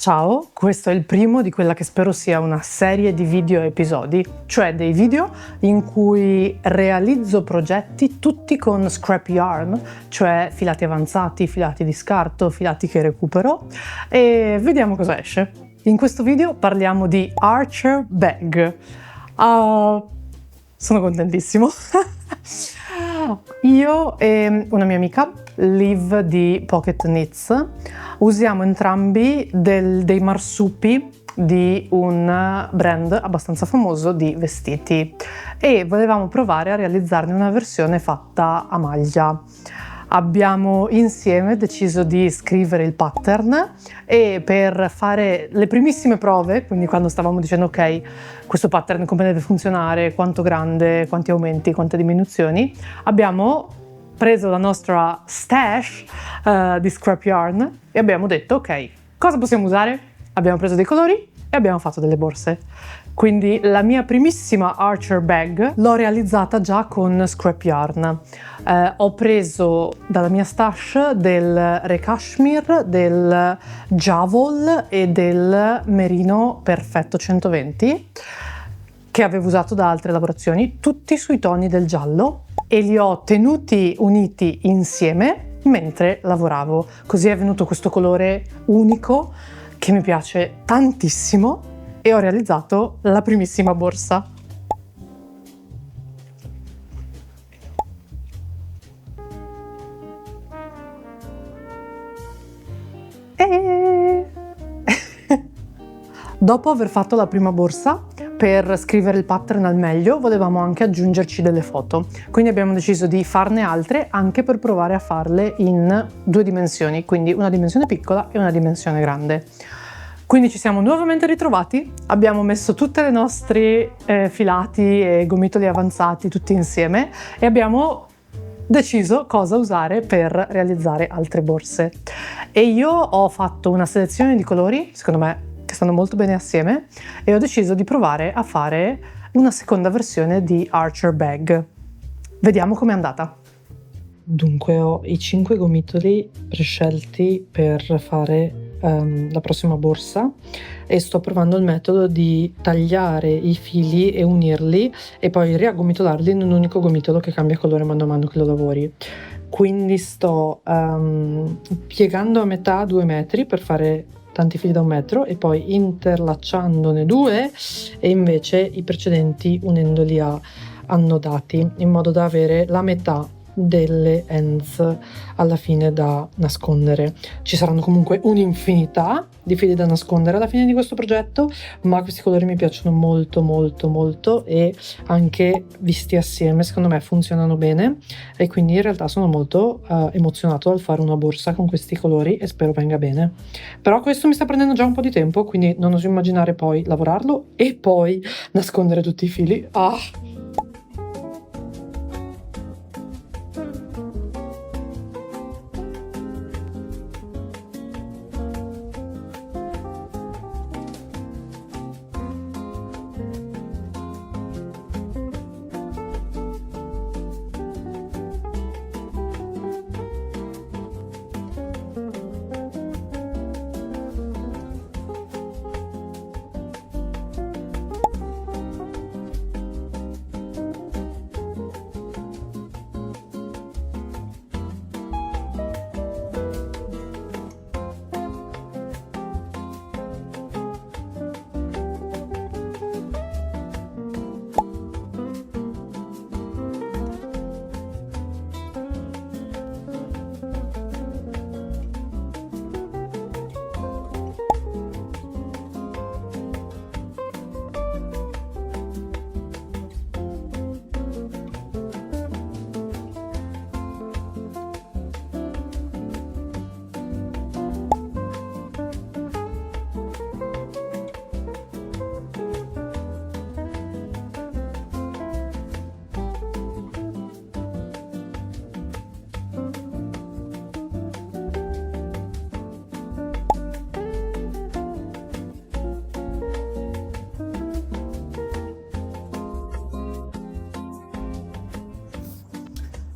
Ciao, questo è il primo di quella che spero sia una serie di video episodi, cioè dei video in cui realizzo progetti tutti con scrap yarn, cioè filati avanzati, filati di scarto, filati che recupero, e vediamo cosa esce. In questo video parliamo di Archer Bag. Sono contentissimo. Io e una mia amica, Liv di Pocket Knits, usiamo entrambi dei marsupi di un brand abbastanza famoso di vestiti e volevamo provare a realizzarne una versione fatta a maglia. Abbiamo insieme deciso di scrivere il pattern e per fare le primissime prove, quindi quando stavamo dicendo ok, questo pattern come deve funzionare, quanto grande, quanti aumenti, quante diminuzioni, abbiamo preso la nostra stash di scrap yarn e abbiamo detto ok, cosa possiamo usare? Abbiamo preso dei colori e abbiamo fatto delle borse. Quindi la mia primissima Archer Bag l'ho realizzata già con scrap yarn. Ho preso dalla mia stash del Recashmere, del Javol e del Merino Perfetto 120 che avevo usato da altre lavorazioni, tutti sui toni del giallo, e li ho tenuti uniti insieme mentre lavoravo. Così è venuto questo colore unico che mi piace tantissimo e ho realizzato la primissima borsa. E... Dopo aver fatto la prima borsa, per scrivere il pattern al meglio, volevamo anche aggiungerci delle foto. Quindi abbiamo deciso di farne altre anche per provare a farle in 2 dimensioni, quindi una dimensione piccola e una dimensione grande. Quindi ci siamo nuovamente ritrovati, abbiamo messo tutti i nostri filati e gomitoli avanzati tutti insieme e abbiamo deciso cosa usare per realizzare altre borse. E io ho fatto una selezione di colori, secondo me, che stanno molto bene assieme, e ho deciso di provare a fare una seconda versione di Archer Bag. Vediamo com'è andata. Dunque ho i 5 gomitoli prescelti per fare la prossima borsa e sto provando il metodo di tagliare i fili e unirli e poi riaggomitolarli in un unico gomitolo che cambia colore mano a mano che lo lavori. Quindi sto piegando a metà 2 metri per fare tanti fili da 1 metro e poi interlacciandone 2 e invece i precedenti unendoli a annodati in modo da avere la metà delle ends alla fine da nascondere. Ci saranno comunque un'infinità di fili da nascondere alla fine di questo progetto, ma questi colori mi piacciono molto molto molto e anche visti assieme secondo me funzionano bene e quindi in realtà sono molto emozionato al fare una borsa con questi colori e spero venga bene. Però questo mi sta prendendo già un po' di tempo, quindi non oso immaginare poi lavorarlo e poi nascondere tutti i fili.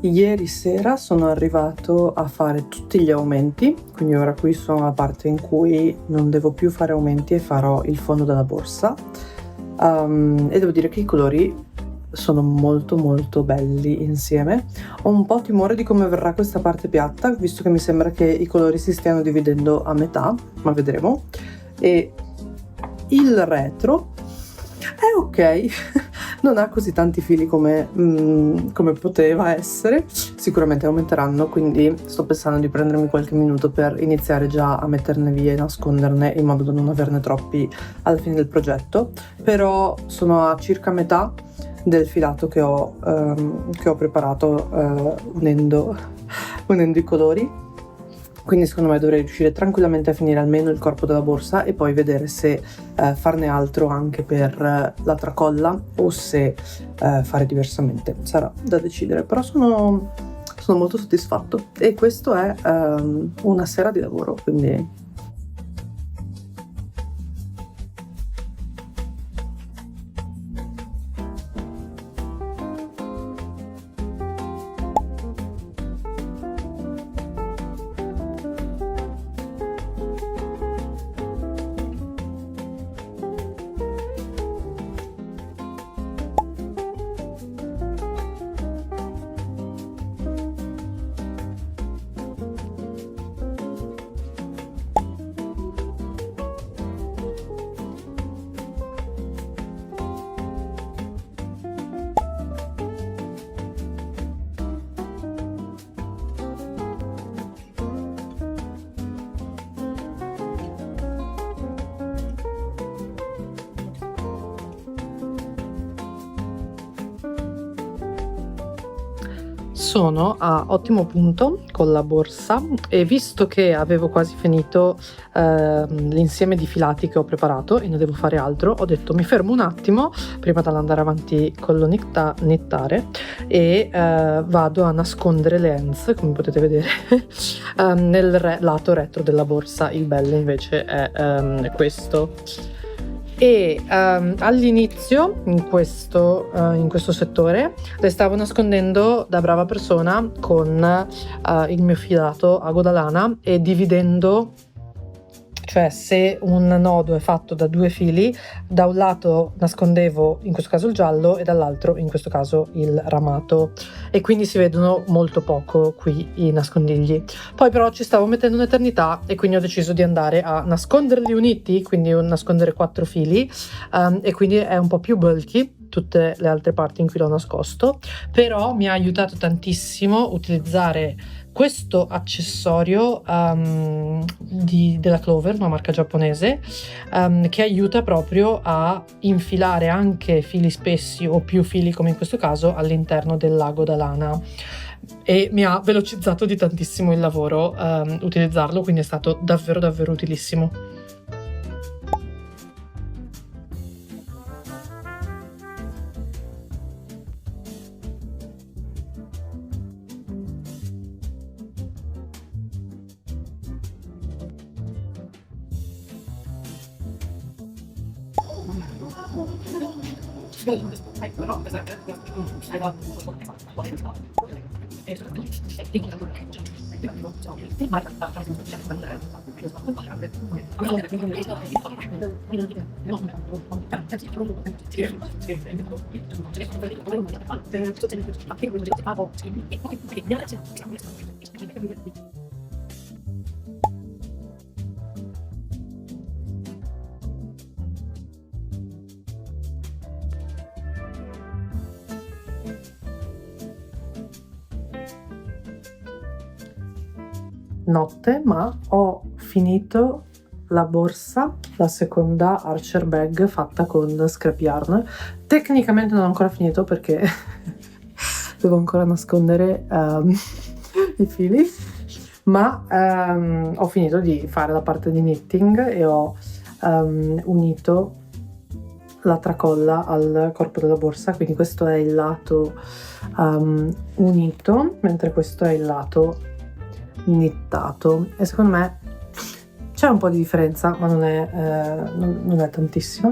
Ieri sera sono arrivato a fare tutti gli aumenti, quindi ora qui sono alla parte in cui non devo più fare aumenti e farò il fondo della borsa. E devo dire che i colori sono molto molto belli insieme. Ho un po' timore di come verrà questa parte piatta, visto che mi sembra che i colori si stiano dividendo a metà, ma vedremo. E il retro è ok. Non ha così tanti fili come poteva essere, sicuramente aumenteranno, quindi sto pensando di prendermi qualche minuto per iniziare già a metterne via e nasconderne in modo da non averne troppi alla fine del progetto, però sono a circa metà del filato che ho preparato unendo i colori. Quindi secondo me dovrei riuscire tranquillamente a finire almeno il corpo della borsa e poi vedere se farne altro anche per la tracolla o se fare diversamente. Sarà da decidere, però sono molto soddisfatto e questo è una sera di lavoro, quindi... Sono a ottimo punto con la borsa e visto che avevo quasi finito l'insieme di filati che ho preparato e ne devo fare altro, ho detto mi fermo un attimo prima dall'andare avanti con lo nettare e vado a nascondere le ends, come potete vedere, nel lato retro della borsa. Il bello invece è questo. E all'inizio in questo settore le stavo nascondendo da brava persona con il mio filato ago da lana e dividendo, cioè se un nodo è fatto da 2 fili, da un lato nascondevo in questo caso il giallo e dall'altro in questo caso il ramato, e quindi si vedono molto poco qui i nascondigli. Poi però ci stavo mettendo un'eternità e quindi ho deciso di andare a nasconderli uniti, quindi nascondere 4 fili, e quindi è un po' più bulky tutte le altre parti in cui l'ho nascosto, però mi ha aiutato tantissimo utilizzare questo accessorio della Clover, una marca giapponese, che aiuta proprio a infilare anche fili spessi o più fili, come in questo caso, all'interno del lago da lana, e mi ha velocizzato di tantissimo il lavoro utilizzarlo, quindi è stato davvero davvero utilissimo. Notte, ma ho finito la borsa, la seconda Archer bag fatta con scrap yarn. Tecnicamente non ho ancora finito perché devo ancora nascondere i fili, ma ho finito di fare la parte di knitting e ho unito la tracolla al corpo della borsa, quindi questo è il lato unito, mentre questo è il lato knittato, e secondo me c'è un po' di differenza, ma non è tantissima.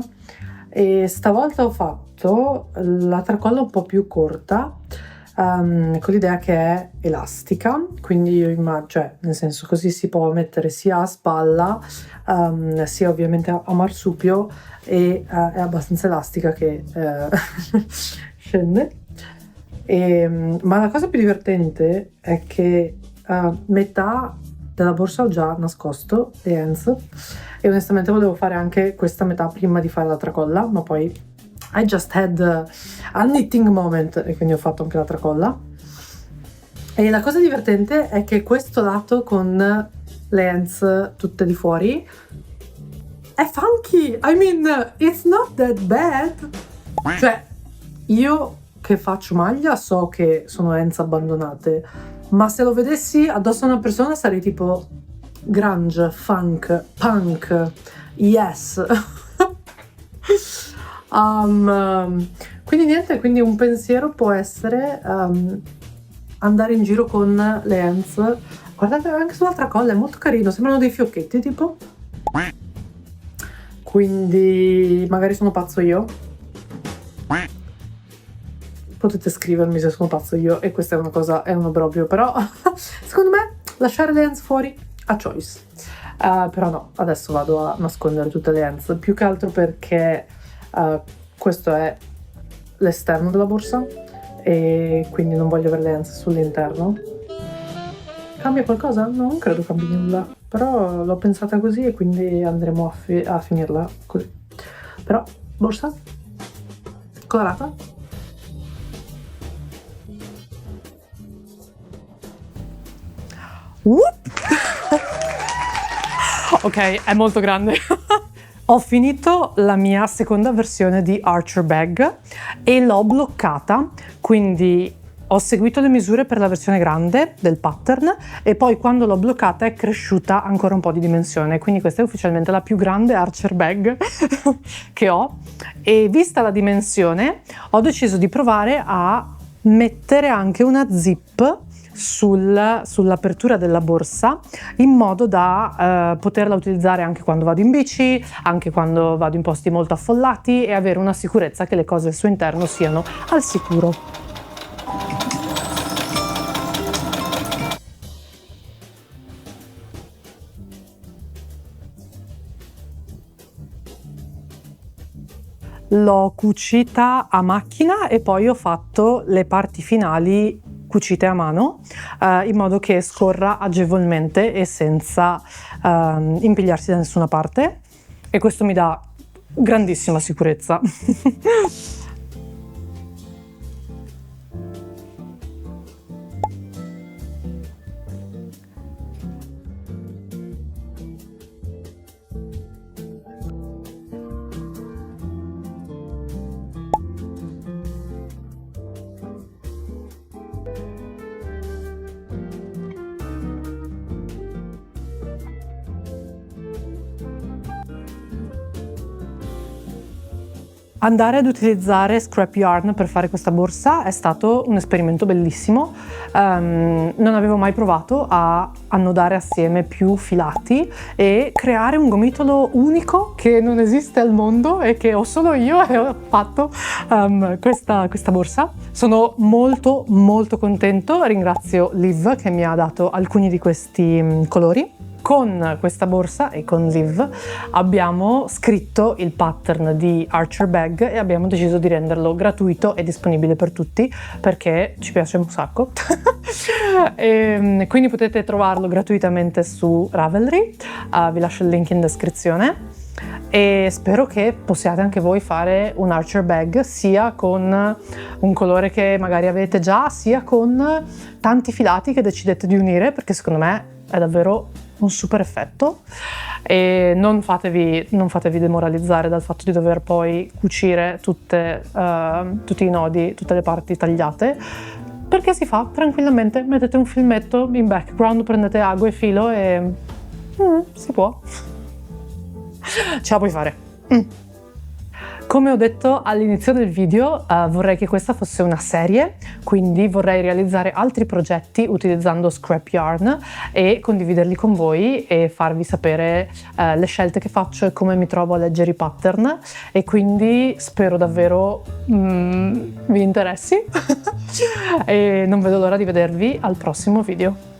E stavolta ho fatto la tracolla un po' più corta, con l'idea che è elastica, quindi io cioè nel senso così si può mettere sia a spalla sia ovviamente a marsupio e è abbastanza elastica che scende. Ma la cosa più divertente è che metà della borsa ho già nascosto le hands e onestamente volevo fare anche questa metà prima di fare la tracolla, ma poi I just had a knitting moment e quindi ho fatto anche la tracolla. E la cosa divertente è che questo lato con le hands tutte di fuori è funky. I mean, it's not that bad. Cioè, io che faccio maglia so che sono hands abbandonate, ma se lo vedessi addosso a una persona sarei tipo grunge, funk, punk, yes. Quindi niente, quindi un pensiero può essere andare in giro con le hands. Guardate anche sull'altra colla, è molto carino, sembrano dei fiocchetti tipo. Quindi magari sono pazzo io. Potete scrivermi se sono pazzo io, e questa è una cosa, è un obbrobrio, però secondo me lasciare le hands fuori a choice. Però no, adesso vado a nascondere tutte le hands, più che altro perché questo è l'esterno della borsa e quindi non voglio avere le hands sull'interno. Cambia qualcosa? No, non credo cambi nulla, però l'ho pensata così e quindi andremo a finirla così. Però, borsa colorata. Ok, è molto grande. Ho finito la mia seconda versione di Archer Bag e l'ho bloccata, quindi ho seguito le misure per la versione grande del pattern e poi quando l'ho bloccata è cresciuta ancora un po' di dimensione, quindi questa è ufficialmente la più grande Archer Bag che ho. E vista la dimensione ho deciso di provare a mettere anche una zip sull'apertura della borsa in modo da poterla utilizzare anche quando vado in bici, anche quando vado in posti molto affollati e avere una sicurezza che le cose al suo interno siano al sicuro. L'ho cucita a macchina e poi ho fatto le parti finali cucite a mano in modo che scorra agevolmente e senza impigliarsi da nessuna parte, e questo mi dà grandissima sicurezza. Andare ad utilizzare scrap yarn per fare questa borsa è stato un esperimento bellissimo. Non avevo mai provato a annodare assieme più filati e creare un gomitolo unico che non esiste al mondo e che ho solo io, e ho fatto questa borsa. Sono molto molto contento, ringrazio Liv che mi ha dato alcuni di questi colori. Con questa borsa e con Liv abbiamo scritto il pattern di Archer Bag e abbiamo deciso di renderlo gratuito e disponibile per tutti perché ci piace un sacco. E quindi potete trovarlo gratuitamente su Ravelry, vi lascio il link in descrizione. E spero che possiate anche voi fare un Archer Bag sia con un colore che magari avete già, sia con tanti filati che decidete di unire, perché secondo me è davvero un super effetto. E non fatevi demoralizzare dal fatto di dover poi cucire tutti i nodi, tutte le parti tagliate, perché si fa tranquillamente. Mettete un filmetto in background, prendete ago e filo e si può. Ce la puoi fare. Come ho detto all'inizio del video, vorrei che questa fosse una serie, quindi vorrei realizzare altri progetti utilizzando scrap yarn e condividerli con voi e farvi sapere le scelte che faccio e come mi trovo a leggere i pattern, e quindi spero davvero vi interessi e non vedo l'ora di vedervi al prossimo video.